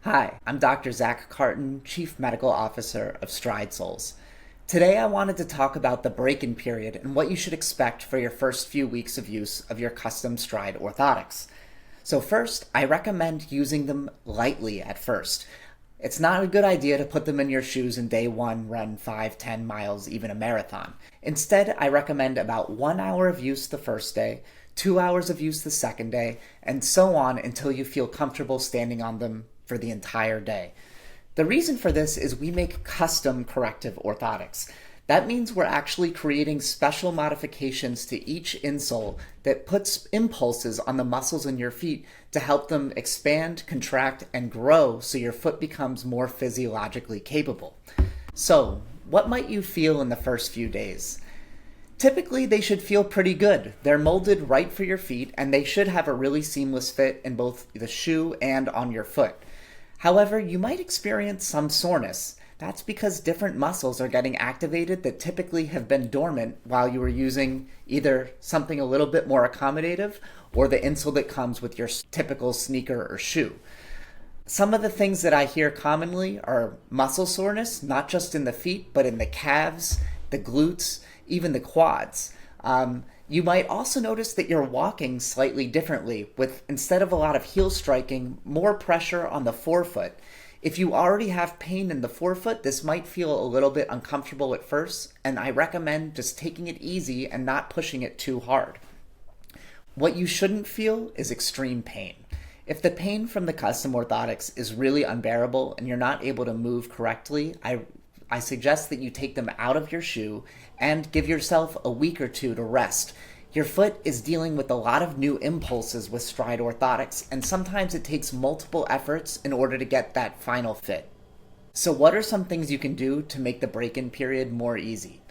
Hi, I'm Dr. Zach Carton, Chief Medical Officer of StrideSouls. Today I wanted to talk about the break-in period and what you should expect for your first few weeks of use of your custom Stride orthotics. So first, I recommend using them lightly at first. It's not a good idea to put them in your shoes and day one run 5, 10 miles, even a marathon. Instead, I recommend about 1 hour of use the first day, 2 hours of use the second day, and so on until you feel comfortable standing on them for the entire day. The reason for this is we make custom corrective orthotics. That means we're actually creating special modifications to each insole that puts impulses on the muscles in your feet to help them expand, contract, and grow so your foot becomes more physiologically capable. So, what might you feel in the first few days? Typically, they should feel pretty good. They're molded right for your feet, and they should have a really seamless fit in both the shoe and on your foot. However, you might experience some soreness. That's because different muscles are getting activated that typically have been dormant while you were using either something a little bit more accommodative or the insole that comes with your typical sneaker or shoe. Some of the things that I hear commonly are muscle soreness, not just in the feet, but in the calves, the glutes, even the quads. You might also notice that you're walking slightly differently, with instead of a lot of heel striking, more pressure on the forefoot. If you already have pain in the forefoot, this might feel a little bit uncomfortable at first, and I recommend just taking it easy and not pushing it too hard. What you shouldn't feel is extreme pain. If the pain from the custom orthotics is really unbearable and you're not able to move correctly, I suggest that you take them out of your shoe and give yourself a week or two to rest. Your foot is dealing with a lot of new impulses with Stride orthotics, and sometimes it takes multiple efforts in order to get that final fit. So what are some things you can do to make the break-in period more easy?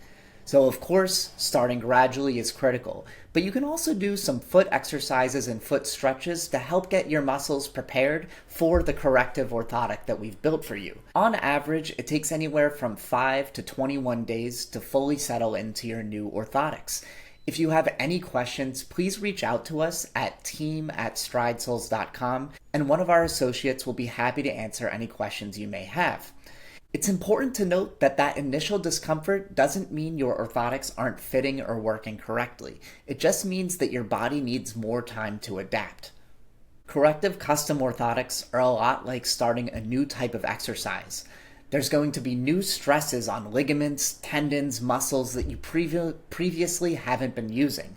So of course, starting gradually is critical, but you can also do some foot exercises and foot stretches to help get your muscles prepared for the corrective orthotic that we've built for you. On average, it takes anywhere from 5 to 21 days to fully settle into your new orthotics. If you have any questions, please reach out to us at team@stridesouls.com, and one of our associates will be happy to answer any questions you may have. It's important to note that that initial discomfort doesn't mean your orthotics aren't fitting or working correctly. It just means that your body needs more time to adapt. Corrective custom orthotics are a lot like starting a new type of exercise. There's going to be new stresses on ligaments, tendons, muscles that you previously haven't been using.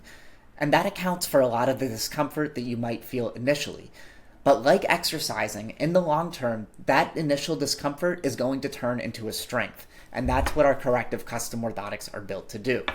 And that accounts for a lot of the discomfort that you might feel initially. But like exercising, in the long term, that initial discomfort is going to turn into a strength, and that's what our corrective custom orthotics are built to do.